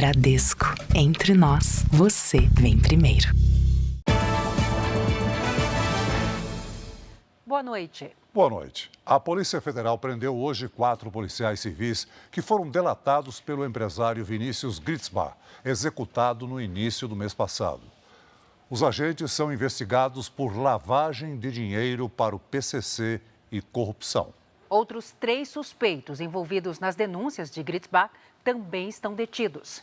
Bradesco. Entre nós, você vem primeiro. Boa noite. Boa noite. A Polícia Federal prendeu hoje 4 policiais civis que foram delatados pelo empresário Vinícius Gritzbach, executado no início do mês passado. Os agentes são investigados por lavagem de dinheiro para o PCC e corrupção. Outros 3 suspeitos envolvidos nas denúncias de Gritzbach também estão detidos.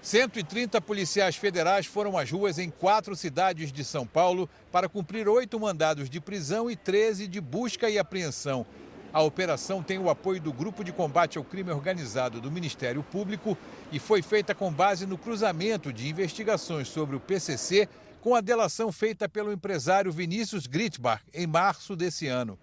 130 policiais federais foram às ruas em 4 cidades de São Paulo para cumprir 8 mandados de prisão e 13 de busca e apreensão. A operação tem o apoio do Grupo de Combate ao Crime Organizado do Ministério Público e foi feita com base no cruzamento de investigações sobre o PCC com a delação feita pelo empresário Vinícius Gritzbach em março desse ano.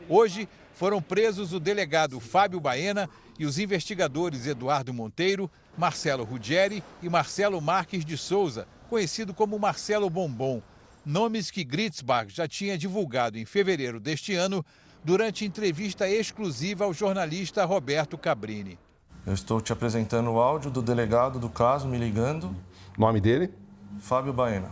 Hoje foram presos o delegado Fábio Baena e os investigadores Eduardo Monteiro, Marcelo Ruggeri e Marcelo Marques de Souza, conhecido como Marcelo Bombom, nomes que Gritzbach já tinha divulgado em fevereiro deste ano durante entrevista exclusiva ao jornalista Roberto Cabrini. Eu estou te apresentando o áudio do delegado do caso me ligando. Nome dele? Fábio Baena.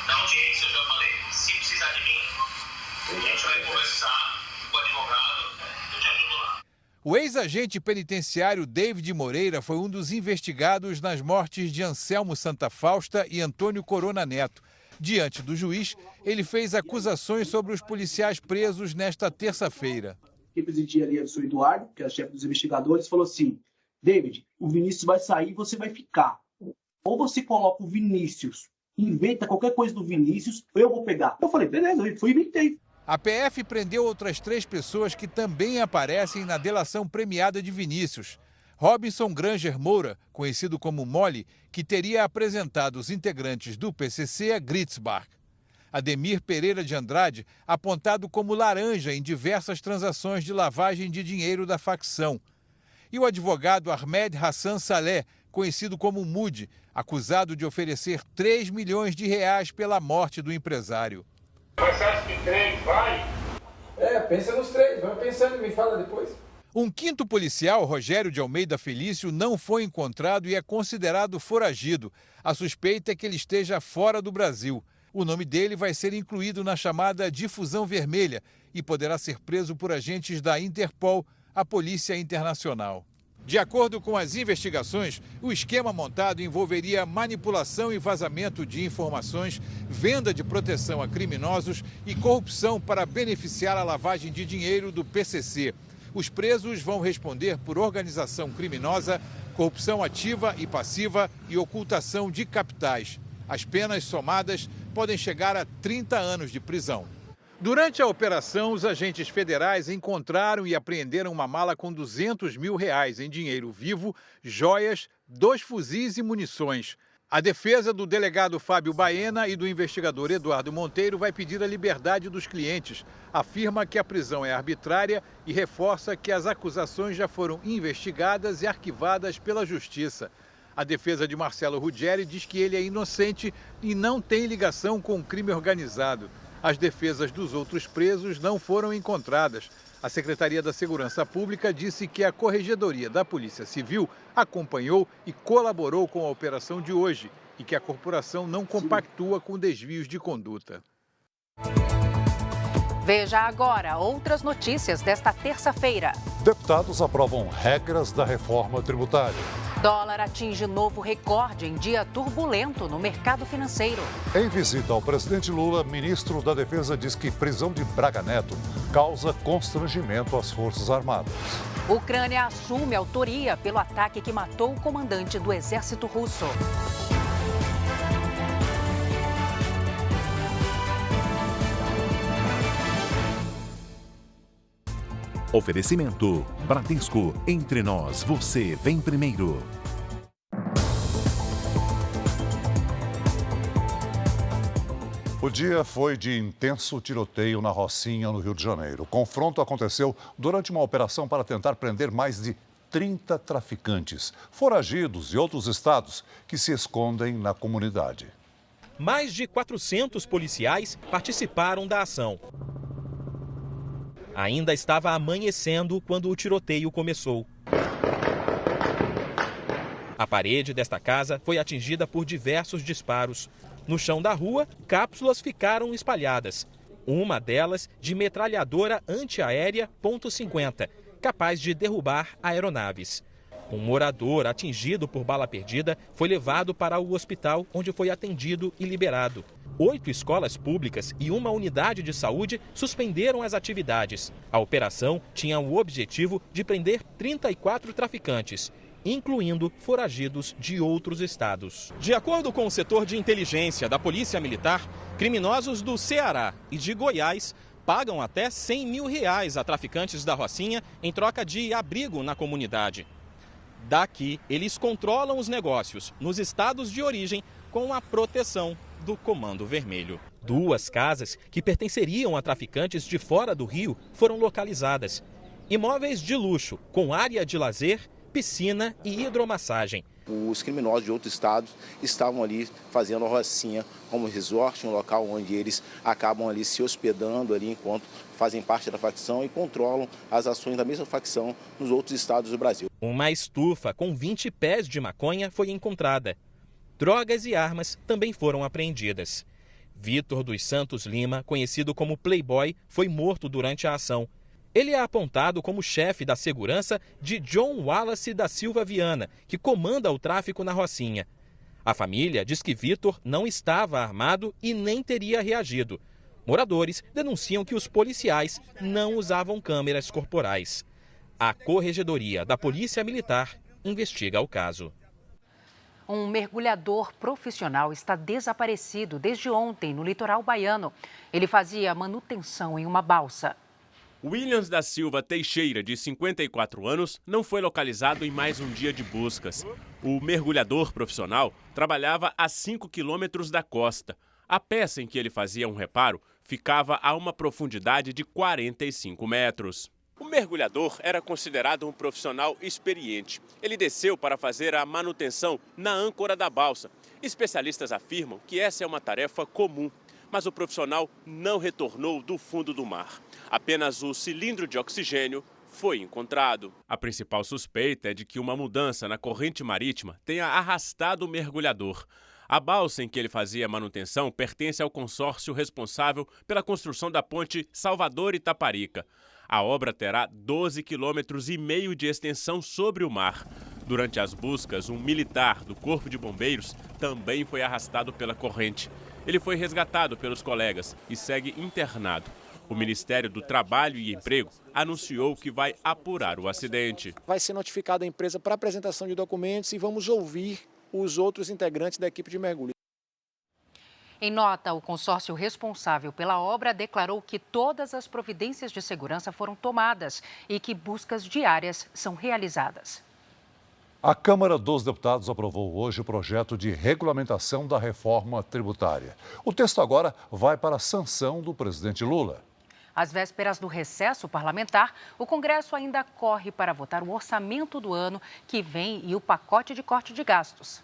Na audiência eu já falei, se precisar de mim, a gente vai conversar com o advogado, eu te ajudo lá. O ex-agente penitenciário David Moreira foi um dos investigados nas mortes de Anselmo Santa Fausta e Antônio Corona Neto. Diante do juiz, ele fez acusações sobre os policiais presos nesta terça-feira. Quem presidia ali era o senhor Eduardo, que era chefe dos investigadores, falou assim: David, o Vinícius vai sair e você vai ficar. Ou você coloca o Vinícius, inventa qualquer coisa do Vinícius, ou eu vou pegar. Eu falei, beleza, eu fui e inventei. A PF prendeu outras 3 pessoas que também aparecem na delação premiada de Vinícius. Robinson Granger Moura, conhecido como Mole, que teria apresentado os integrantes do PCC a Gritzbach. Ademir Pereira de Andrade, apontado como laranja em diversas transações de lavagem de dinheiro da facção. E o advogado Ahmed Hassan Saleh, conhecido como Mude, acusado de oferecer 3 milhões de reais pela morte do empresário. Mas você acha que 3 vai? Pensa nos 3, vai pensando e me fala depois. Um 5º policial, Rogério de Almeida Felício, não foi encontrado e é considerado foragido. A suspeita é que ele esteja fora do Brasil. O nome dele vai ser incluído na chamada difusão vermelha e poderá ser preso por agentes da Interpol, a Polícia Internacional. De acordo com as investigações, o esquema montado envolveria manipulação e vazamento de informações, venda de proteção a criminosos e corrupção para beneficiar a lavagem de dinheiro do PCC. Os presos vão responder por organização criminosa, corrupção ativa e passiva e ocultação de capitais. As penas somadas podem chegar a 30 anos de prisão. Durante a operação, os agentes federais encontraram e apreenderam uma mala com R$200 mil em dinheiro vivo, joias, 2 fuzis e munições. A defesa do delegado Fábio Baena e do investigador Eduardo Monteiro vai pedir a liberdade dos clientes. Afirma que a prisão é arbitrária e reforça que as acusações já foram investigadas e arquivadas pela Justiça. A defesa de Marcelo Ruggeri diz que ele é inocente e não tem ligação com o crime organizado. As defesas dos outros presos não foram encontradas. A Secretaria da Segurança Pública disse que a Corregedoria da Polícia Civil acompanhou e colaborou com a operação de hoje e que a corporação não compactua com desvios de conduta. Veja agora outras notícias desta terça-feira. Deputados aprovam regras da reforma tributária. Dólar atinge novo recorde em dia turbulento no mercado financeiro. Em visita ao presidente Lula, ministro da Defesa diz que prisão de Braga Neto causa constrangimento às Forças Armadas. Ucrânia assume autoria pelo ataque que matou o comandante do exército russo. Oferecimento Bradesco. Entre nós, você vem primeiro. O dia foi de intenso tiroteio na Rocinha, no Rio de Janeiro. O confronto aconteceu durante uma operação para tentar prender mais de 30 traficantes, foragidos e outros estados que se escondem na comunidade. Mais de 400 policiais participaram da ação. Ainda estava amanhecendo quando o tiroteio começou. A parede desta casa foi atingida por diversos disparos. No chão da rua, cápsulas ficaram espalhadas. Uma delas de metralhadora antiaérea .50, capaz de derrubar aeronaves. Um morador atingido por bala perdida foi levado para o hospital, onde foi atendido e liberado. 8 escolas públicas e uma unidade de saúde suspenderam as atividades. A operação tinha o objetivo de prender 34 traficantes, incluindo foragidos de outros estados. De acordo com o setor de inteligência da Polícia Militar, criminosos do Ceará e de Goiás pagam até R$100 mil a traficantes da Rocinha em troca de abrigo na comunidade. Daqui, eles controlam os negócios nos estados de origem com a proteção do Comando Vermelho. 2 casas que pertenceriam a traficantes de fora do Rio foram localizadas. Imóveis de luxo, com área de lazer, piscina e hidromassagem. Os criminosos de outros estados estavam ali fazendo a Rocinha como resort, um local onde eles acabam ali se hospedando ali enquanto fazem parte da facção e controlam as ações da mesma facção nos outros estados do Brasil. Uma estufa com 20 pés de maconha foi encontrada. Drogas e armas também foram apreendidas. Vitor dos Santos Lima, conhecido como Playboy, foi morto durante a ação. Ele é apontado como chefe da segurança de John Wallace da Silva Viana, que comanda o tráfico na Rocinha. A família diz que Vitor não estava armado e nem teria reagido. Moradores denunciam que os policiais não usavam câmeras corporais. A Corregedoria da Polícia Militar investiga o caso. Um mergulhador profissional está desaparecido desde ontem no litoral baiano. Ele fazia manutenção em uma balsa. Williams da Silva Teixeira, de 54 anos, não foi localizado em mais um dia de buscas. O mergulhador profissional trabalhava a 5 quilômetros da costa. A peça em que ele fazia um reparo ficava a uma profundidade de 45 metros. O mergulhador era considerado um profissional experiente. Ele desceu para fazer a manutenção na âncora da balsa. Especialistas afirmam que essa é uma tarefa comum, mas o profissional não retornou do fundo do mar. Apenas o cilindro de oxigênio foi encontrado. A principal suspeita é de que uma mudança na corrente marítima tenha arrastado o mergulhador. A balsa em que ele fazia manutenção pertence ao consórcio responsável pela construção da ponte Salvador-Itaparica. A obra terá 12,5 km de extensão sobre o mar. Durante as buscas, um militar do Corpo de Bombeiros também foi arrastado pela corrente. Ele foi resgatado pelos colegas e segue internado. O Ministério do Trabalho e Emprego anunciou que vai apurar o acidente. Vai ser notificada a empresa para apresentação de documentos e vamos ouvir os outros integrantes da equipe de mergulho. Em nota, o consórcio responsável pela obra declarou que todas as providências de segurança foram tomadas e que buscas diárias são realizadas. A Câmara dos Deputados aprovou hoje o projeto de regulamentação da reforma tributária. O texto agora vai para a sanção do presidente Lula. Às vésperas do recesso parlamentar, o Congresso ainda corre para votar o orçamento do ano que vem e o pacote de corte de gastos.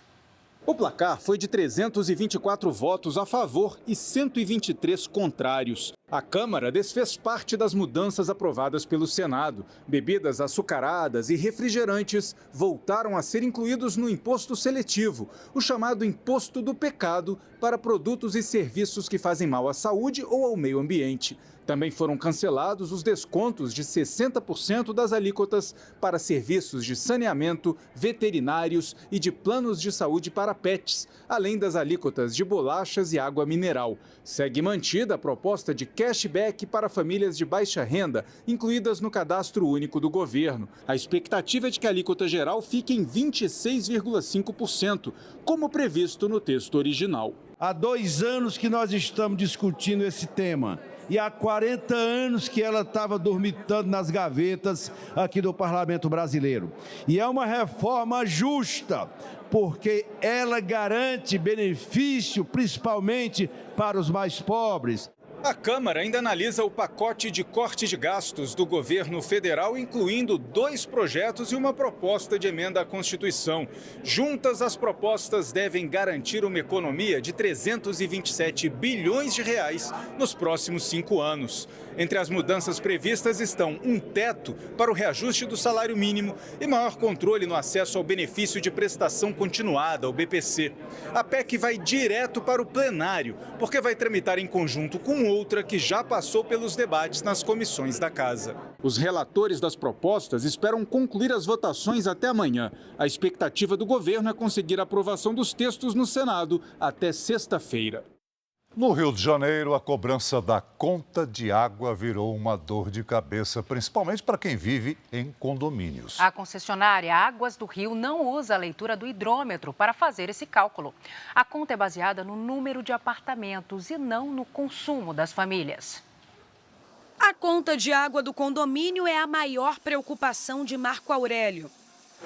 O placar foi de 324 votos a favor e 123 contrários. A Câmara desfez parte das mudanças aprovadas pelo Senado. Bebidas açucaradas e refrigerantes voltaram a ser incluídos no imposto seletivo, o chamado imposto do pecado, para produtos e serviços que fazem mal à saúde ou ao meio ambiente. Também foram cancelados os descontos de 60% das alíquotas para serviços de saneamento, veterinários e de planos de saúde para pets, além das alíquotas de bolachas e água mineral. Segue mantida a proposta de cashback para famílias de baixa renda, incluídas no cadastro único do governo. A expectativa é de que a alíquota geral fique em 26,5%, como previsto no texto original. Há 2 anos que nós estamos discutindo esse tema. E há 40 anos que ela estava dormitando nas gavetas aqui do Parlamento Brasileiro. E é uma reforma justa, porque ela garante benefício principalmente para os mais pobres. A Câmara ainda analisa o pacote de corte de gastos do governo federal, incluindo 2 projetos e uma proposta de emenda à Constituição. Juntas, as propostas devem garantir uma economia de 327 bilhões de reais nos próximos 5 anos. Entre as mudanças previstas estão um teto para o reajuste do salário mínimo e maior controle no acesso ao benefício de prestação continuada, o BPC. A PEC vai direto para o plenário, porque vai tramitar em conjunto com outra que já passou pelos debates nas comissões da Casa. Os relatores das propostas esperam concluir as votações até amanhã. A expectativa do governo é conseguir a aprovação dos textos no Senado até sexta-feira. No Rio de Janeiro, a cobrança da conta de água virou uma dor de cabeça, principalmente para quem vive em condomínios. A concessionária Águas do Rio não usa a leitura do hidrômetro para fazer esse cálculo. A conta é baseada no número de apartamentos e não no consumo das famílias. A conta de água do condomínio é a maior preocupação de Marco Aurélio.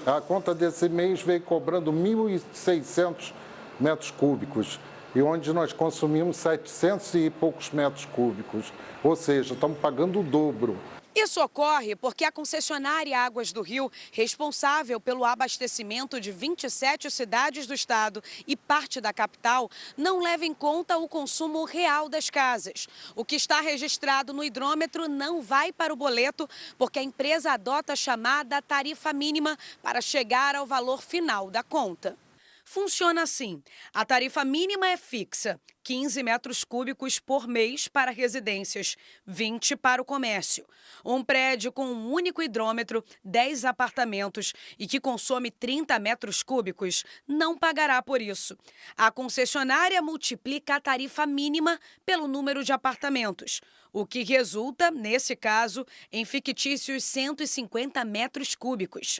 A conta desse mês veio cobrando 1.600 metros cúbicos. E onde nós consumimos 700 e poucos metros cúbicos. Ou seja, estamos pagando o dobro. Isso ocorre porque a concessionária Águas do Rio, responsável pelo abastecimento de 27 cidades do estado e parte da capital, não leva em conta o consumo real das casas. O que está registrado no hidrômetro não vai para o boleto, porque a empresa adota a chamada tarifa mínima para chegar ao valor final da conta. Funciona assim: a tarifa mínima é fixa, 15 metros cúbicos por mês para residências, 20 para o comércio. Um prédio com um único hidrômetro, 10 apartamentos e que consome 30 metros cúbicos não pagará por isso. A concessionária multiplica a tarifa mínima pelo número de apartamentos, o que resulta, nesse caso, em fictícios 150 metros cúbicos.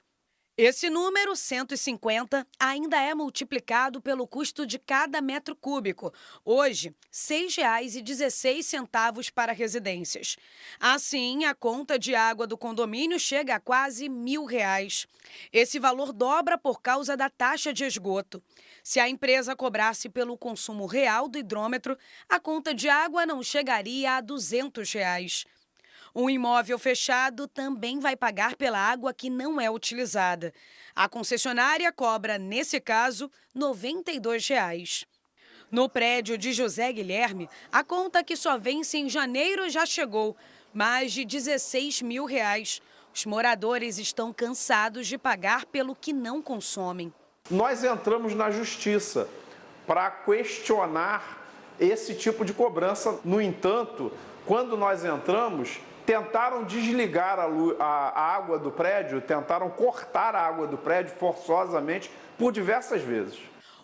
Esse número, 150, ainda é multiplicado pelo custo de cada metro cúbico, hoje R$ 6,16 para residências. Assim, a conta de água do condomínio chega a quase R$ 1.000. Esse valor dobra por causa da taxa de esgoto. Se a empresa cobrasse pelo consumo real do hidrômetro, a conta de água não chegaria a R$ 200. Um imóvel fechado também vai pagar pela água que não é utilizada. A concessionária cobra, nesse caso, R$ 92. No prédio de José Guilherme, a conta que só vence em janeiro já chegou, mais de R$ 16 mil. Os moradores estão cansados de pagar pelo que não consomem. Nós entramos na justiça para questionar esse tipo de cobrança. No entanto, quando nós entramos, tentaram desligar a água do prédio, tentaram cortar a água do prédio forçosamente por diversas vezes.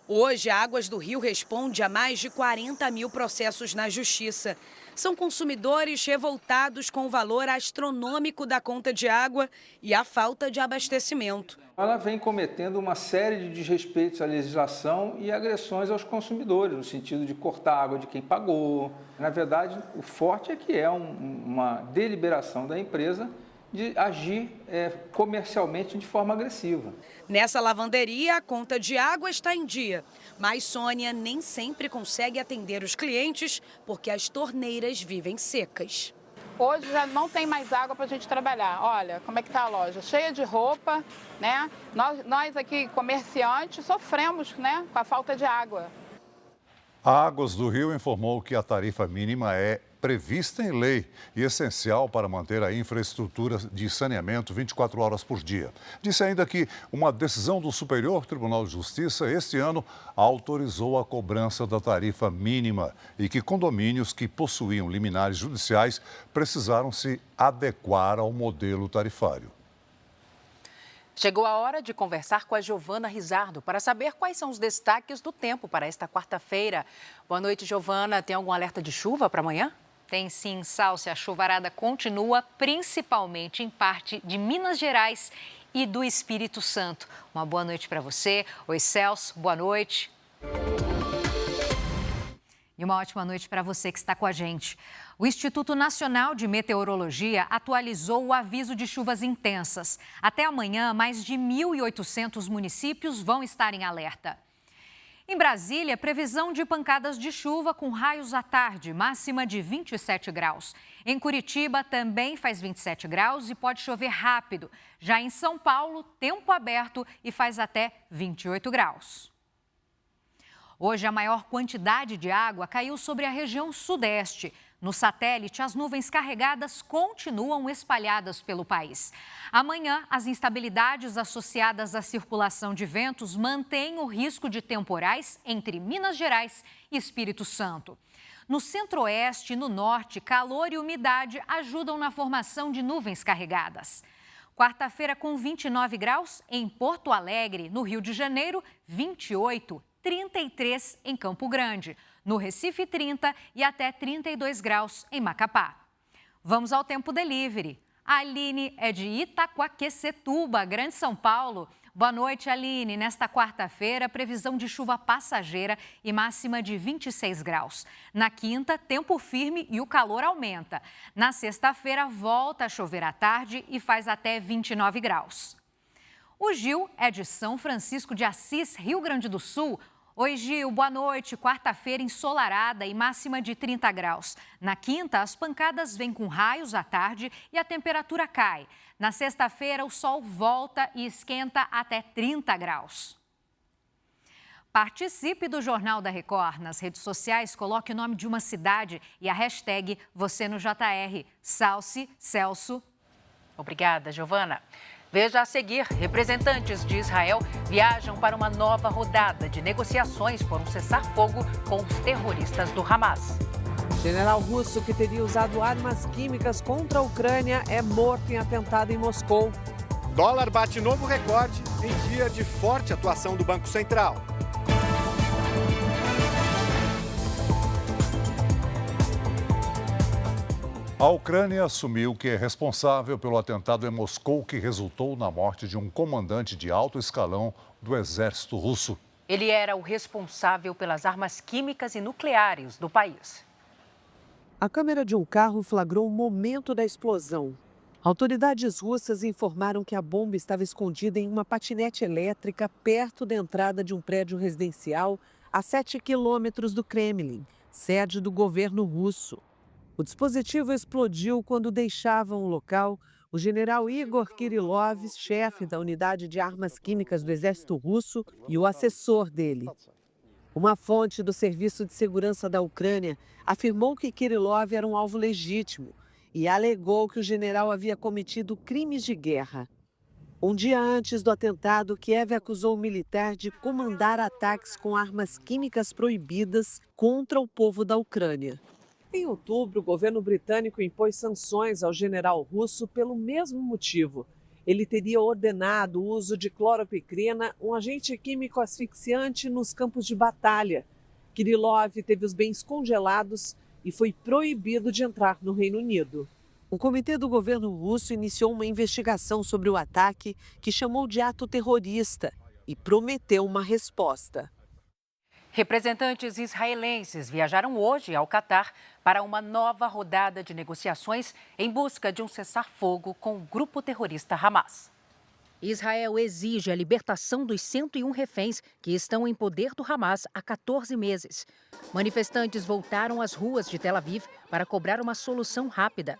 Hoje, a Águas do Rio responde a mais de 40 mil processos na Justiça. São consumidores revoltados com o valor astronômico da conta de água e a falta de abastecimento. Ela vem cometendo uma série de desrespeitos à legislação e agressões aos consumidores, no sentido de cortar a água de quem pagou. Na verdade, o forte é que é uma deliberação da empresa de agir comercialmente de forma agressiva. Nessa lavanderia, a conta de água está em dia, mas Sônia nem sempre consegue atender os clientes porque as torneiras vivem secas. Hoje já não tem mais água para a gente trabalhar. Olha como é que está a loja, cheia de roupa, né? Nós aqui, comerciantes, sofremos, né, com a falta de água. A Águas do Rio informou que a tarifa mínima é prevista em lei e essencial para manter a infraestrutura de saneamento 24 horas por dia. Disse ainda que uma decisão do Superior Tribunal de Justiça este ano autorizou a cobrança da tarifa mínima e que condomínios que possuíam liminares judiciais precisaram se adequar ao modelo tarifário. Chegou a hora de conversar com a Giovana Rizardo para saber quais são os destaques do tempo para esta quarta-feira. Boa noite, Giovana. Tem algum alerta de chuva para amanhã? Tem sim, Salce. A chuvarada continua, principalmente em parte de Minas Gerais e do Espírito Santo. Uma boa noite para você. Oi, Celso. Boa noite. E uma ótima noite para você que está com a gente. O Instituto Nacional de Meteorologia atualizou o aviso de chuvas intensas. Até amanhã, mais de 1.800 municípios vão estar em alerta. Em Brasília, previsão de pancadas de chuva com raios à tarde, máxima de 27 graus. Em Curitiba também faz 27 graus e pode chover rápido. Já em São Paulo, tempo aberto e faz até 28 graus. Hoje, a maior quantidade de água caiu sobre a região sudeste. No satélite, as nuvens carregadas continuam espalhadas pelo país. Amanhã, as instabilidades associadas à circulação de ventos mantêm o risco de temporais entre Minas Gerais e Espírito Santo. No centro-oeste e no norte, calor e umidade ajudam na formação de nuvens carregadas. Quarta-feira com 29 graus em Porto Alegre, no Rio de Janeiro, 28, 33 em Campo Grande. No Recife, 30 e até 32 graus em Macapá. Vamos ao Tempo Delivery. A Aline é de Itaquaquecetuba, Grande São Paulo. Boa noite, Aline. Nesta quarta-feira, previsão de chuva passageira e máxima de 26 graus. Na quinta, tempo firme e o calor aumenta. Na sexta-feira, volta a chover à tarde e faz até 29 graus. O Gil é de São Francisco de Assis, Rio Grande do Sul. Oi, Gil, boa noite. Quarta-feira ensolarada e máxima de 30 graus. Na quinta, as pancadas vêm com raios à tarde e a temperatura cai. Na sexta-feira, o sol volta e esquenta até 30 graus. Participe do Jornal da Record. Nas redes sociais, coloque o nome de uma cidade e a hashtag #VocêNoJR. Salce, Celso. Obrigada, Giovana. Veja a seguir, representantes de Israel viajam para uma nova rodada de negociações por um cessar-fogo com os terroristas do Hamas. General russo que teria usado armas químicas contra a Ucrânia é morto em atentado em Moscou. Dólar bate novo recorde em dia de forte atuação do Banco Central. A Ucrânia assumiu que é responsável pelo atentado em Moscou que resultou na morte de um comandante de alto escalão do exército russo. Ele era o responsável pelas armas químicas e nucleares do país. A câmera de um carro flagrou o momento da explosão. Autoridades russas informaram que a bomba estava escondida em uma patinete elétrica perto da entrada de um prédio residencial a 7 quilômetros do Kremlin, sede do governo russo. O dispositivo explodiu quando deixavam o local o general Igor Kirillov, chefe da unidade de armas químicas do exército russo, e o assessor dele. Uma fonte do Serviço de Segurança da Ucrânia afirmou que Kirillov era um alvo legítimo e alegou que o general havia cometido crimes de guerra. Um dia antes do atentado, Kiev acusou o militar de comandar ataques com armas químicas proibidas contra o povo da Ucrânia. Em outubro, o governo britânico impôs sanções ao general russo pelo mesmo motivo. Ele teria ordenado o uso de cloropicrina, um agente químico asfixiante, nos campos de batalha. Kirillov teve os bens congelados e foi proibido de entrar no Reino Unido. Um comitê do governo russo iniciou uma investigação sobre o ataque, que chamou de ato terrorista, e prometeu uma resposta. Representantes israelenses viajaram hoje ao Catar para uma nova rodada de negociações em busca de um cessar-fogo com o grupo terrorista Hamas. Israel exige a libertação dos 101 reféns que estão em poder do Hamas há 14 meses. Manifestantes voltaram às ruas de Tel Aviv para cobrar uma solução rápida.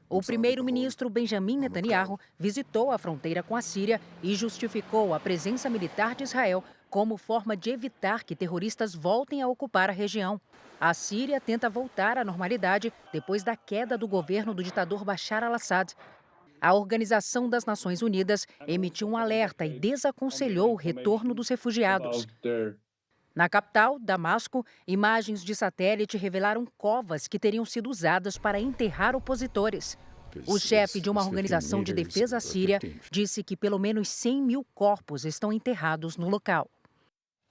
O primeiro-ministro Benjamin Netanyahu visitou a fronteira com a Síria e justificou a presença militar de Israel como forma de evitar que terroristas voltem a ocupar a região. A Síria tenta voltar à normalidade depois da queda do governo do ditador Bashar al-Assad. A Organização das Nações Unidas emitiu um alerta e desaconselhou o retorno dos refugiados. Na capital, Damasco, imagens de satélite revelaram covas que teriam sido usadas para enterrar opositores. O chefe de uma organização de defesa síria disse que pelo menos 100 mil corpos estão enterrados no local.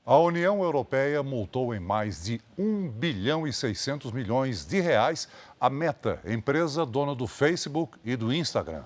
A União Europeia multou em mais de 1 bilhão e 600 milhões de reais a Meta, empresa dona do Facebook e do Instagram.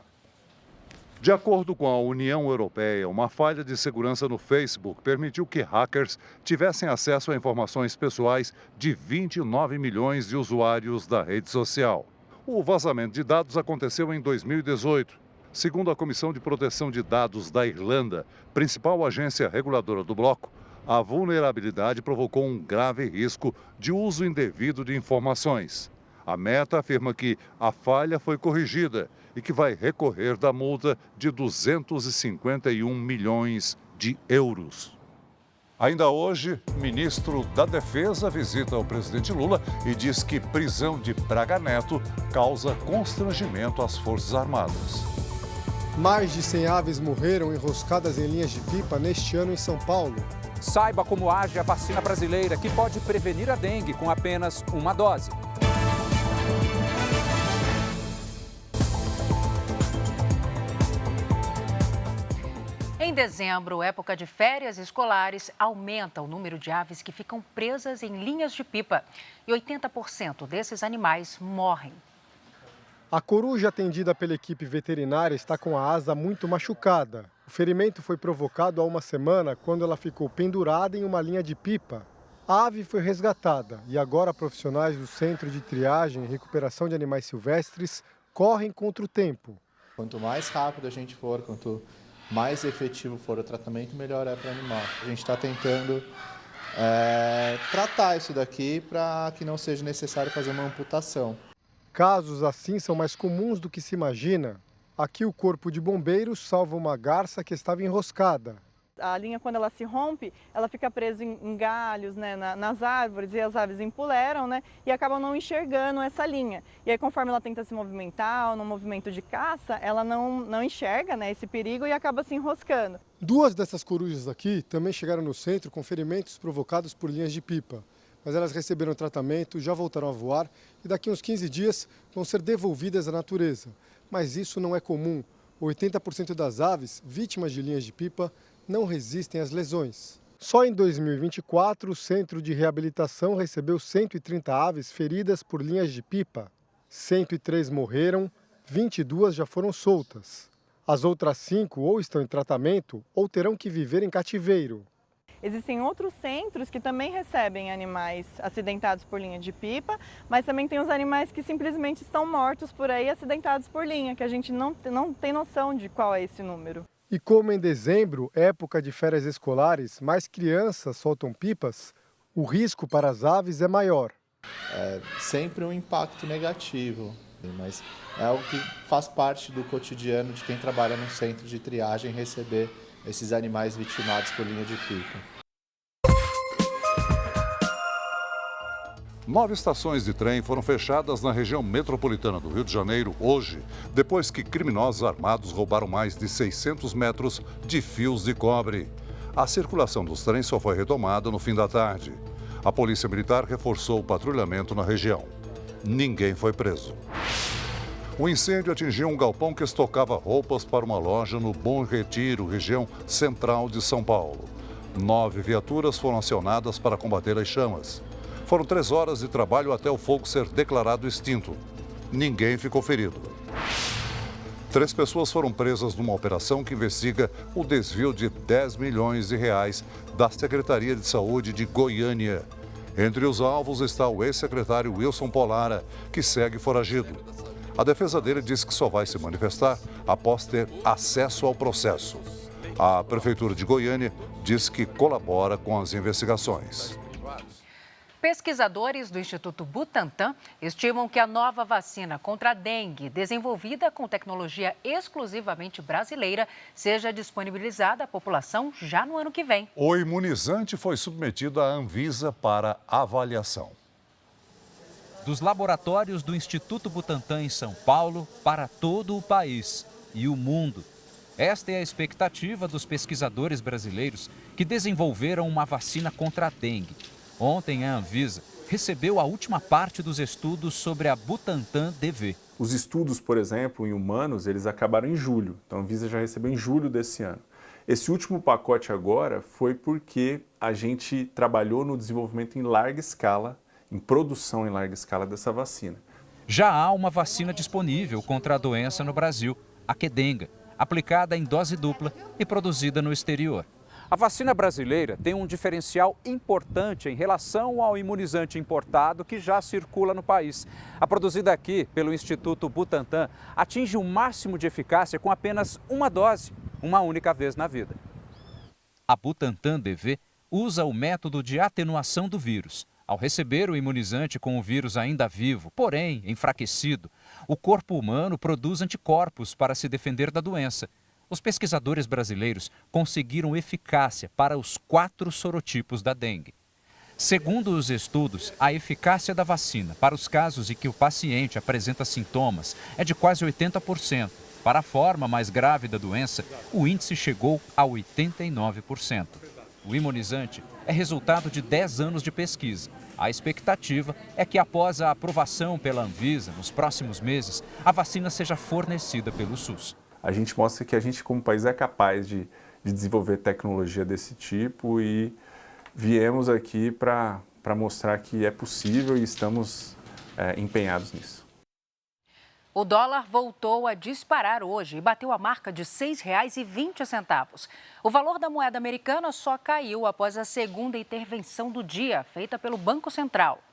De acordo com a União Europeia, uma falha de segurança no Facebook permitiu que hackers tivessem acesso a informações pessoais de 29 milhões de usuários da rede social. O vazamento de dados aconteceu em 2018. Segundo a Comissão de Proteção de Dados da Irlanda, principal agência reguladora do bloco, a vulnerabilidade provocou um grave risco de uso indevido de informações. A Meta afirma que a falha foi corrigida e que vai recorrer da multa de 251 milhões de euros. Ainda hoje, o ministro da Defesa visita o presidente Lula e diz que prisão de Braga Neto causa constrangimento às Forças Armadas. Mais de 100 aves morreram enroscadas em linhas de pipa neste ano em São Paulo. Saiba como age a vacina brasileira, que pode prevenir a dengue com apenas uma dose. Em dezembro, época de férias escolares, aumenta o número de aves que ficam presas em linhas de pipa. E 80% desses animais morrem. A coruja atendida pela equipe veterinária está com a asa muito machucada. O ferimento foi provocado há uma semana quando ela ficou pendurada em uma linha de pipa. A ave foi resgatada e agora profissionais do Centro de Triagem e Recuperação de Animais Silvestres correm contra o tempo. Quanto mais rápido a gente for, quanto mais efetivo for o tratamento, melhor é para o animal. A gente está tentando tratar isso daqui para que não seja necessário fazer uma amputação. Casos assim são mais comuns do que se imagina. Aqui o corpo de bombeiros salva uma garça que estava enroscada. A linha, quando ela se rompe, ela fica presa em galhos, né, nas árvores, e as aves empoleram, né, e acabam não enxergando essa linha. E aí, conforme ela tenta se movimentar, no movimento de caça, ela não enxerga, né, esse perigo e acaba se enroscando. Duas dessas corujas aqui também chegaram no centro com ferimentos provocados por linhas de pipa. Mas elas receberam tratamento, já voltaram a voar e daqui a uns 15 dias vão ser devolvidas à natureza. Mas isso não é comum. 80% das aves vítimas de linhas de pipa não resistem às lesões. Só em 2024, o Centro de Reabilitação recebeu 130 aves feridas por linhas de pipa. 103 morreram, 22 já foram soltas. As outras 5 ou estão em tratamento ou terão que viver em cativeiro. Existem outros centros que também recebem animais acidentados por linha de pipa, mas também tem os animais que simplesmente estão mortos por aí, acidentados por linha, que a gente não tem noção de qual é esse número. E como em dezembro, época de férias escolares, mais crianças soltam pipas, o risco para as aves é maior. É sempre um impacto negativo, mas é algo que faz parte do cotidiano de quem trabalha no centro de triagem receber esses animais vitimados por linha de pipa. 9 estações de trem foram fechadas na região metropolitana do Rio de Janeiro hoje, depois que criminosos armados roubaram mais de 600 metros de fios de cobre. A circulação dos trens só foi retomada no fim da tarde. A Polícia Militar reforçou o patrulhamento na região. Ninguém foi preso. O incêndio atingiu um galpão que estocava roupas para uma loja no Bom Retiro, região central de São Paulo. 9 viaturas foram acionadas para combater as chamas. Foram 3 horas de trabalho até o fogo ser declarado extinto. Ninguém ficou ferido. 3 pessoas foram presas numa operação que investiga o desvio de 10 milhões de reais da Secretaria de Saúde de Goiânia. Entre os alvos está o ex-secretário Wilson Polara, que segue foragido. A defesa dele diz que só vai se manifestar após ter acesso ao processo. A Prefeitura de Goiânia diz que colabora com as investigações. Pesquisadores do Instituto Butantan estimam que a nova vacina contra a dengue, desenvolvida com tecnologia exclusivamente brasileira, seja disponibilizada à população já no ano que vem. O imunizante foi submetido à Anvisa para avaliação. Dos laboratórios do Instituto Butantan em São Paulo para todo o país e o mundo. Esta é a expectativa dos pesquisadores brasileiros que desenvolveram uma vacina contra a dengue. Ontem, a Anvisa recebeu a última parte dos estudos sobre a Butantan DV. Os estudos, por exemplo, em humanos, eles acabaram em julho. Então, a Anvisa já recebeu em julho desse ano. Esse último pacote agora foi porque a gente trabalhou no desenvolvimento em larga escala, em produção em larga escala dessa vacina. Já há uma vacina disponível contra a doença no Brasil, a Qdenga, aplicada em dose dupla e produzida no exterior. A vacina brasileira tem um diferencial importante em relação ao imunizante importado que já circula no país. A produzida aqui pelo Instituto Butantan atinge o máximo de eficácia com apenas uma dose, uma única vez na vida. A Butantan DV usa o método de atenuação do vírus. Ao receber o imunizante com o vírus ainda vivo, porém enfraquecido, o corpo humano produz anticorpos para se defender da doença. Os pesquisadores brasileiros conseguiram eficácia para os 4 sorotipos da dengue. Segundo os estudos, a eficácia da vacina para os casos em que o paciente apresenta sintomas é de quase 80%. Para a forma mais grave da doença, o índice chegou a 89%. O imunizante é resultado de 10 anos de pesquisa. A expectativa é que, após a aprovação pela Anvisa, nos próximos meses, a vacina seja fornecida pelo SUS. A gente mostra que a gente, como país, é capaz de desenvolver tecnologia desse tipo e viemos aqui para mostrar que é possível e estamos empenhados nisso. O dólar voltou a disparar hoje e bateu a marca de R$ 6,20. O valor da moeda americana só caiu após a segunda intervenção do dia, feita pelo Banco Central.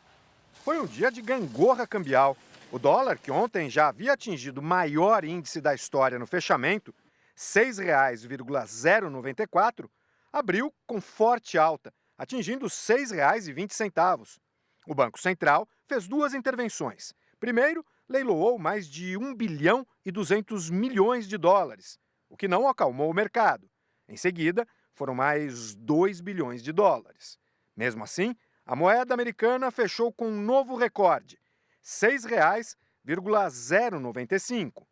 Foi um dia de gangorra cambial. O dólar, que ontem já havia atingido o maior índice da história no fechamento, R$ 6,094, abriu com forte alta, atingindo R$ 6,20. O Banco Central fez 2 intervenções. Primeiro, leiloou mais de 1 bilhão e 200 milhões de dólares, o que não acalmou o mercado. Em seguida, foram mais 2 bilhões de dólares. Mesmo assim, a moeda americana fechou com um novo recorde, R$ 6,095.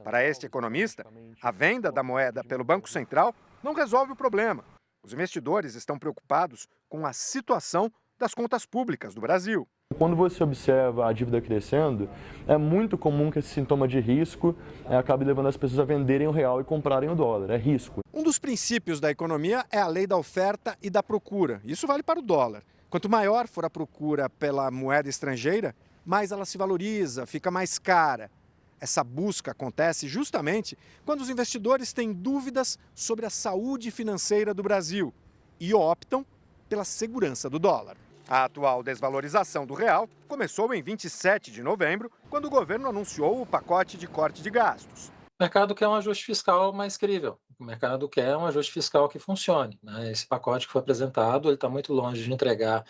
Para este economista, a venda da moeda pelo Banco Central não resolve o problema. Os investidores estão preocupados com a situação das contas públicas do Brasil. Quando você observa a dívida crescendo, é muito comum que esse sintoma de risco acabe levando as pessoas a venderem o real e comprarem o dólar. É risco. Um dos princípios da economia é a lei da oferta e da procura. Isso vale para o dólar. Quanto maior for a procura pela moeda estrangeira, mais ela se valoriza, fica mais cara. Essa busca acontece justamente quando os investidores têm dúvidas sobre a saúde financeira do Brasil e optam pela segurança do dólar. A atual desvalorização do real começou em 27 de novembro, quando o governo anunciou o pacote de corte de gastos. O mercado quer um ajuste fiscal mais crível. O mercado quer um ajuste fiscal que funcione, né? Esse pacote que foi apresentado, ele está muito longe de entregar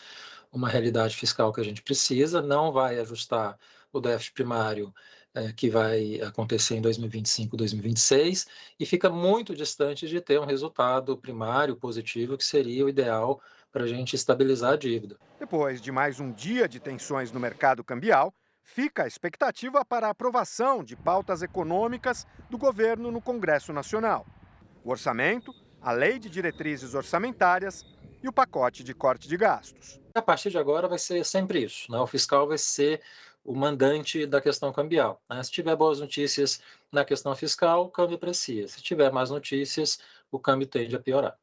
uma realidade fiscal que a gente precisa, não vai ajustar o déficit primário que vai acontecer em 2025, 2026, e fica muito distante de ter um resultado primário positivo, que seria o ideal para a gente estabilizar a dívida. Depois de mais um dia de tensões no mercado cambial, fica a expectativa para a aprovação de pautas econômicas do governo no Congresso Nacional. O orçamento, a lei de diretrizes orçamentárias e o pacote de corte de gastos. A partir de agora vai ser sempre isso, né? O fiscal vai ser o mandante da questão cambial, né? Se tiver boas notícias na questão fiscal, o câmbio aprecia. Se tiver más notícias, o câmbio tende a piorar.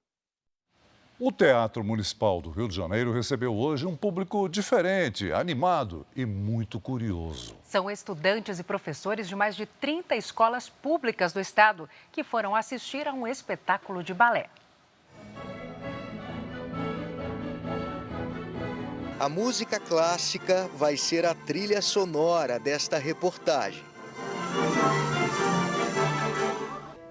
O Teatro Municipal do Rio de Janeiro recebeu hoje um público diferente, animado e muito curioso. São estudantes e professores de mais de 30 escolas públicas do estado que foram assistir a um espetáculo de balé. A música clássica vai ser a trilha sonora desta reportagem.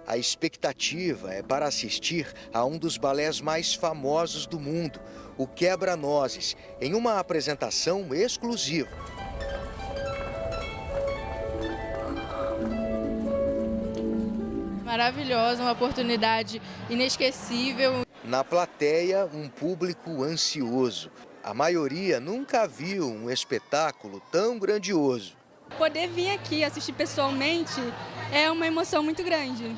A expectativa é para assistir a um dos balés mais famosos do mundo, o Quebra-Nozes, em uma apresentação exclusiva. Maravilhosa, uma oportunidade inesquecível. Na plateia, um público ansioso. A maioria nunca viu um espetáculo tão grandioso. Poder vir aqui assistir pessoalmente é uma emoção muito grande.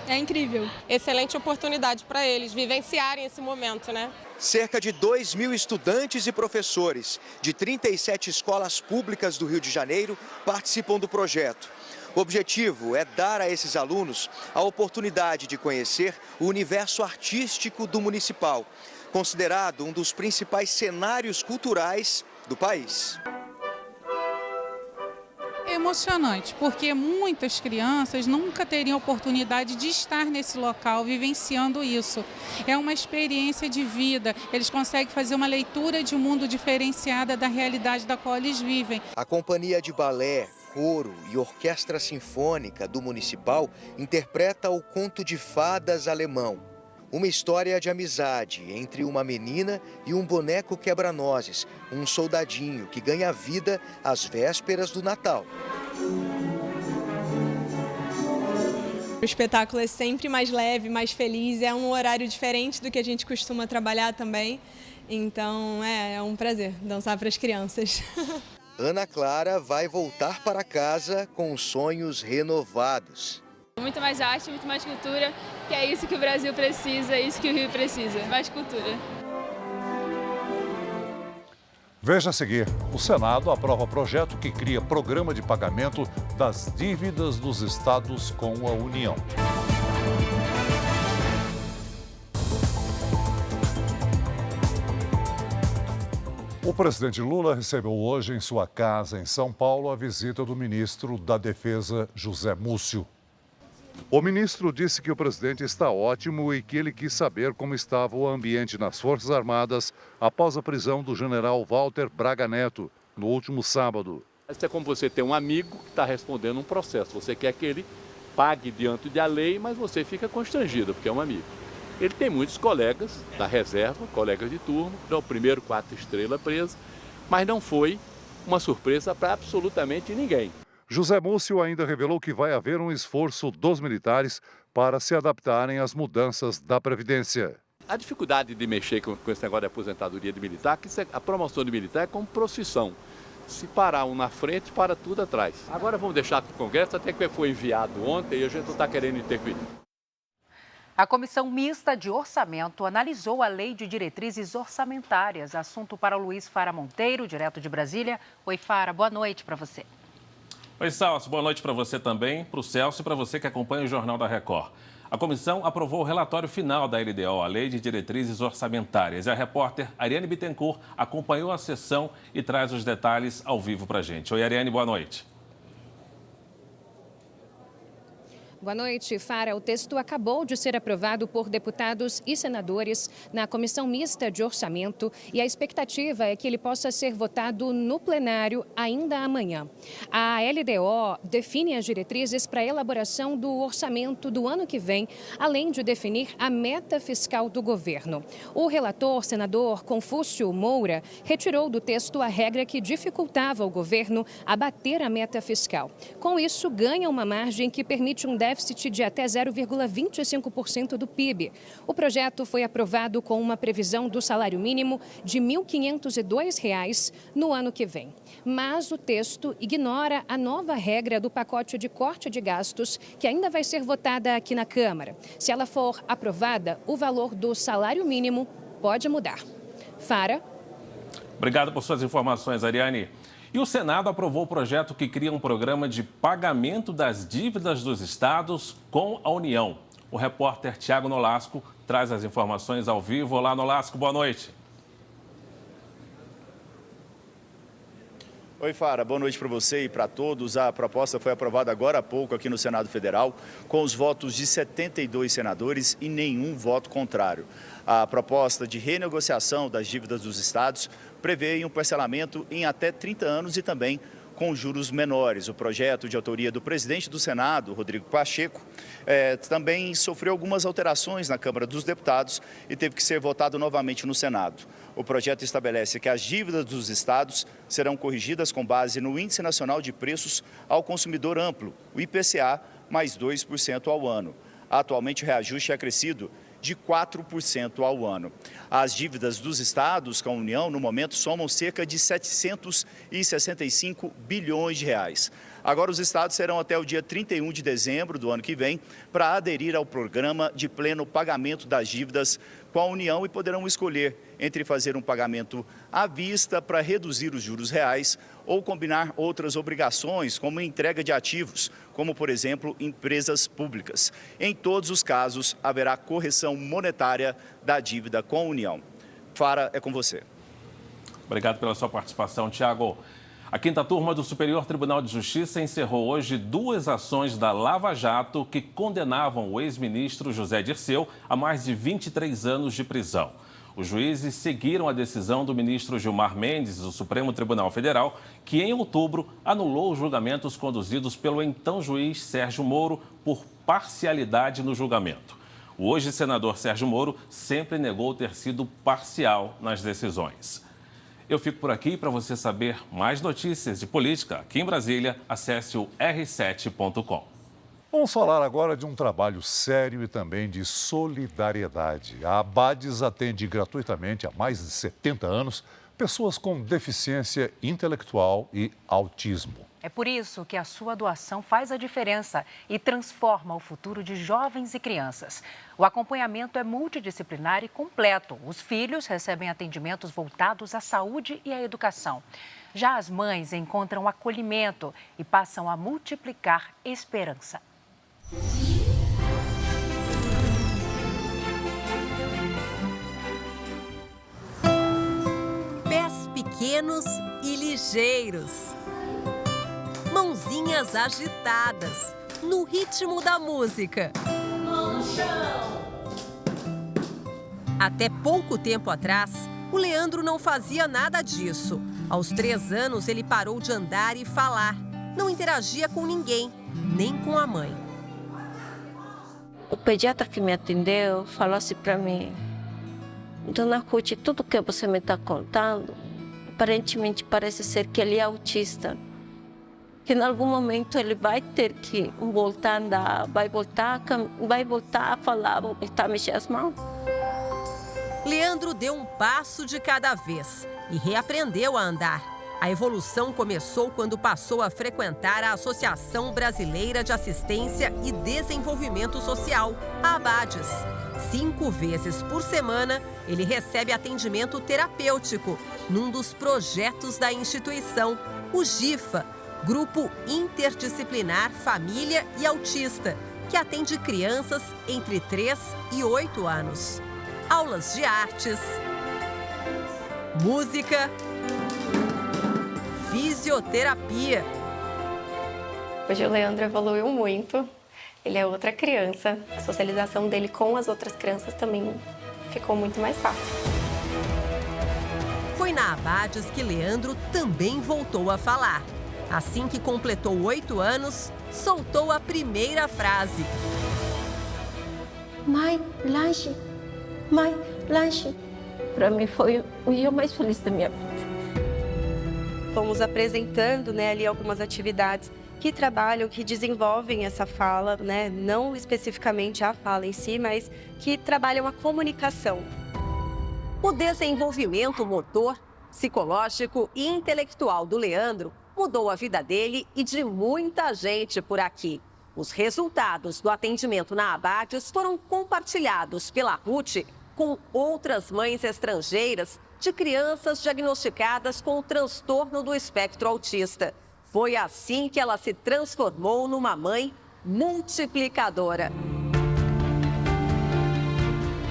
É incrível. Excelente oportunidade para eles vivenciarem esse momento, né? Cerca de 2.000 estudantes e professores de 37 escolas públicas do Rio de Janeiro participam do projeto. O objetivo é dar a esses alunos a oportunidade de conhecer o universo artístico do municipal, considerado um dos principais cenários culturais do país. É emocionante, porque muitas crianças nunca teriam oportunidade de estar nesse local vivenciando isso. É uma experiência de vida, eles conseguem fazer uma leitura de um mundo diferenciada da realidade da qual eles vivem. A companhia de balé, coro e orquestra sinfônica do Municipal interpreta o conto de fadas alemão. Uma história de amizade entre uma menina e um boneco quebra-nozes, um soldadinho que ganha vida às vésperas do Natal. O espetáculo é sempre mais leve, mais feliz, é um horário diferente do que a gente costuma trabalhar também. Então é um prazer dançar para as crianças. Ana Clara vai voltar para casa com sonhos renovados. Muito mais arte, muito mais cultura, que é isso que o Brasil precisa, é isso que o Rio precisa, mais cultura. Veja a seguir, o Senado aprova projeto que cria programa de pagamento das dívidas dos estados com a União. O presidente Lula recebeu hoje em sua casa em São Paulo a visita do ministro da Defesa, José Múcio. O ministro disse que o presidente está ótimo e que ele quis saber como estava o ambiente nas Forças Armadas após a prisão do general Walter Braga Neto, no último sábado. Isso é como você ter um amigo que está respondendo um processo. Você quer que ele pague diante da lei, mas você fica constrangido, porque é um amigo. Ele tem muitos colegas da reserva, colegas de turma, é o primeiro 4 estrelas preso, mas não foi uma surpresa para absolutamente ninguém. José Múcio ainda revelou que vai haver um esforço dos militares para se adaptarem às mudanças da Previdência. A dificuldade de mexer com esse negócio de aposentadoria de militar, que a promoção de militar é como profissão. Se parar um na frente, para tudo atrás. Agora vamos deixar para o Congresso, até que foi enviado ontem e a gente não está querendo intervir. A Comissão Mista de Orçamento analisou a Lei de Diretrizes Orçamentárias. Assunto para o Luiz Fara Monteiro, direto de Brasília. Oi, Fara, boa noite para você. Oi, Celso, boa noite para você também, para o Celso e para você que acompanha o Jornal da Record. A comissão aprovou o relatório final da LDO, a Lei de Diretrizes Orçamentárias. E a repórter Ariane Bittencourt acompanhou a sessão e traz os detalhes ao vivo para a gente. Oi, Ariane, boa noite. Boa noite, Fara. O texto acabou de ser aprovado por deputados e senadores na Comissão Mista de Orçamento e a expectativa é que ele possa ser votado no plenário ainda amanhã. A LDO define as diretrizes para a elaboração do orçamento do ano que vem, além de definir a meta fiscal do governo. O relator, senador Confúcio Moura, retirou do texto a regra que dificultava o governo a bater a meta fiscal. Com isso, ganha uma margem que permite um déficit de até 0,25% do PIB. O projeto foi aprovado com uma previsão do salário mínimo de R$ 1.502 no ano que vem. Mas o texto ignora a nova regra do pacote de corte de gastos, que ainda vai ser votada aqui na Câmara. Se ela for aprovada, o valor do salário mínimo pode mudar. Fara. Obrigado por suas informações, Ariane. E o Senado aprovou o projeto que cria um programa de pagamento das dívidas dos estados com a União. O repórter Tiago Nolasco traz as informações ao vivo. Olá, Nolasco, boa noite. Oi, Fara, boa noite para você e para todos. A proposta foi aprovada agora há pouco aqui no Senado Federal, com os votos de 72 senadores e nenhum voto contrário. A proposta de renegociação das dívidas dos estados prevê um parcelamento em até 30 anos e também com juros menores. O projeto de autoria do presidente do Senado, Rodrigo Pacheco, também sofreu algumas alterações na Câmara dos Deputados e teve que ser votado novamente no Senado. O projeto estabelece que as dívidas dos estados serão corrigidas com base no Índice Nacional de Preços ao Consumidor Amplo, o IPCA, mais 2% ao ano. Atualmente, o reajuste é acrescido de 4% ao ano. As dívidas dos estados com a União, no momento, somam cerca de 765 bilhões de reais. Agora, os estados serão até o dia 31 de dezembro do ano que vem para aderir ao programa de pleno pagamento das dívidas com a União e poderão escolher entre fazer um pagamento à vista para reduzir os juros reais ou combinar outras obrigações, como entrega de ativos, como, por exemplo, empresas públicas. Em todos os casos, haverá correção monetária da dívida com a União. Fara, é com você. Obrigado pela sua participação, Tiago. A 5ª turma do Superior Tribunal de Justiça encerrou hoje 2 ações da Lava Jato que condenavam o ex-ministro José Dirceu a mais de 23 anos de prisão. Os juízes seguiram a decisão do ministro Gilmar Mendes, do Supremo Tribunal Federal, que em outubro anulou os julgamentos conduzidos pelo então juiz Sérgio Moro por parcialidade no julgamento. O hoje senador Sérgio Moro sempre negou ter sido parcial nas decisões. Eu fico por aqui. Para você saber mais notícias de política aqui em Brasília, acesse o r7.com. Vamos falar agora de um trabalho sério e também de solidariedade. A Abades atende gratuitamente há mais de 70 anos pessoas com deficiência intelectual e autismo. É por isso que a sua doação faz a diferença e transforma o futuro de jovens e crianças. O acompanhamento é multidisciplinar e completo. Os filhos recebem atendimentos voltados à saúde e à educação. Já as mães encontram acolhimento e passam a multiplicar esperança. Pés pequenos e ligeiros. Mãozinhas agitadas, no ritmo da música. Até pouco tempo atrás, o Leandro não fazia nada disso. Aos 3 anos, ele parou de andar e falar. Não interagia com ninguém, nem com a mãe. O pediatra que me atendeu falou assim para mim: Dona Ruth, tudo que você me está contando, aparentemente parece ser que ele é autista. Que em algum momento ele vai ter que voltar a andar, vai voltar a falar, vai voltar a mexer as mãos. Leandro deu um passo de cada vez e reaprendeu a andar. A evolução começou quando passou a frequentar a Associação Brasileira de Assistência e Desenvolvimento Social, a Abades. 5 vezes por semana, ele recebe atendimento terapêutico num dos projetos da instituição, o GIFA, Grupo Interdisciplinar Família e Autista, que atende crianças entre 3 e 8 anos. Aulas de artes, música, fisioterapia. Hoje o Leandro evoluiu muito, ele é outra criança. A socialização dele com as outras crianças também ficou muito mais fácil. Foi na Abades que Leandro também voltou a falar. Assim que completou 8 anos, soltou a primeira frase. Mãe, lanche. Mãe, lanche. Para mim foi o dia mais feliz da minha vida. Fomos apresentando, ali algumas atividades que trabalham, que desenvolvem essa fala, não especificamente a fala em si, mas que trabalham a comunicação. O desenvolvimento motor, psicológico e intelectual do Leandro mudou a vida dele e de muita gente por aqui. Os resultados do atendimento na Abades foram compartilhados pela Ruth com outras mães estrangeiras de crianças diagnosticadas com o transtorno do espectro autista. Foi assim que ela se transformou numa mãe multiplicadora.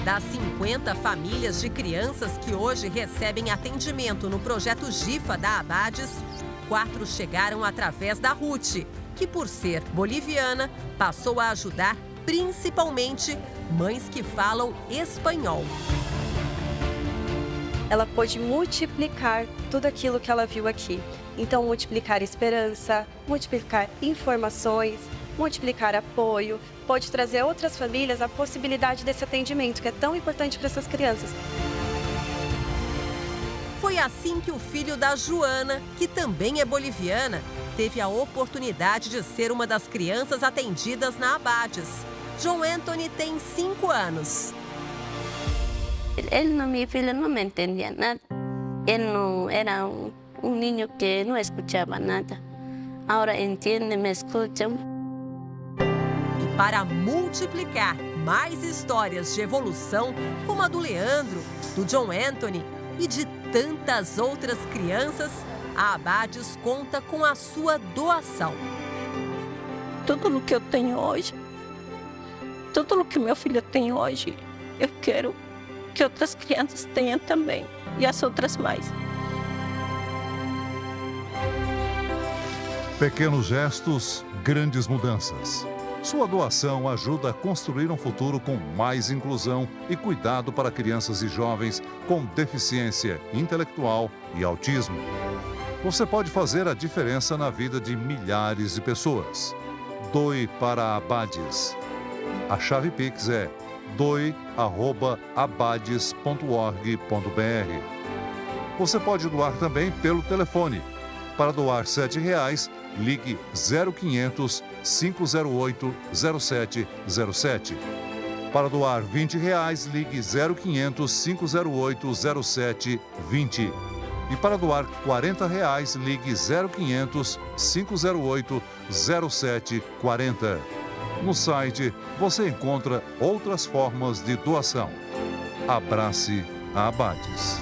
Das 50 famílias de crianças que hoje recebem atendimento no projeto GIFA da Abades, 4 chegaram através da Ruth, que por ser boliviana, passou a ajudar principalmente mães que falam espanhol. Ela pôde multiplicar tudo aquilo que ela viu aqui. Então, multiplicar esperança, multiplicar informações, multiplicar apoio, pode trazer a outras famílias a possibilidade desse atendimento, que é tão importante para essas crianças. Foi assim que o filho da Joana, que também é boliviana, teve a oportunidade de ser uma das crianças atendidas na Abades. João Anthony tem 5 anos. Meu filho não me entendia nada. Ele não era um menino que não escutava nada. Agora entende, me escuta. E para multiplicar mais histórias de evolução, como a do Leandro, do John Anthony e de tantas outras crianças, a Abades conta com a sua doação. Tudo o que eu tenho hoje, tudo o que meu filho tem hoje, eu quero que outras crianças tenham também, e as outras mais. Pequenos gestos, grandes mudanças. Sua doação ajuda a construir um futuro com mais inclusão e cuidado para crianças e jovens com deficiência intelectual e autismo. Você pode fazer a diferença na vida de milhares de pessoas. Doe para a Abades. A chave Pix é doe@abades.org.br. Você pode doar também pelo telefone. Para doar R$ 7, ligue 0500 508 0707. Para doar R$ 20, ligue 0500 508 0720. E para doar R$ 40, ligue 0500 508 0740. No site você encontra outras formas de doação. Abrace a Abades.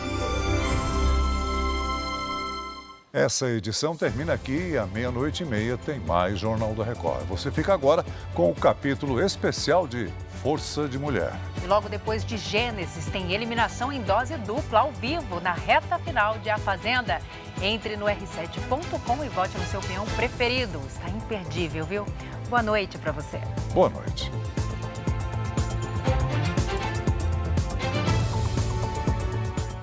Essa edição termina aqui e à 00:30 tem mais Jornal da Record. Você fica agora com o capítulo especial de Força de Mulher. E logo depois de Gênesis, tem eliminação em dose dupla ao vivo na reta final de A Fazenda. Entre no r7.com e vote no seu peão preferido. Está imperdível, viu? Boa noite para você. Boa noite.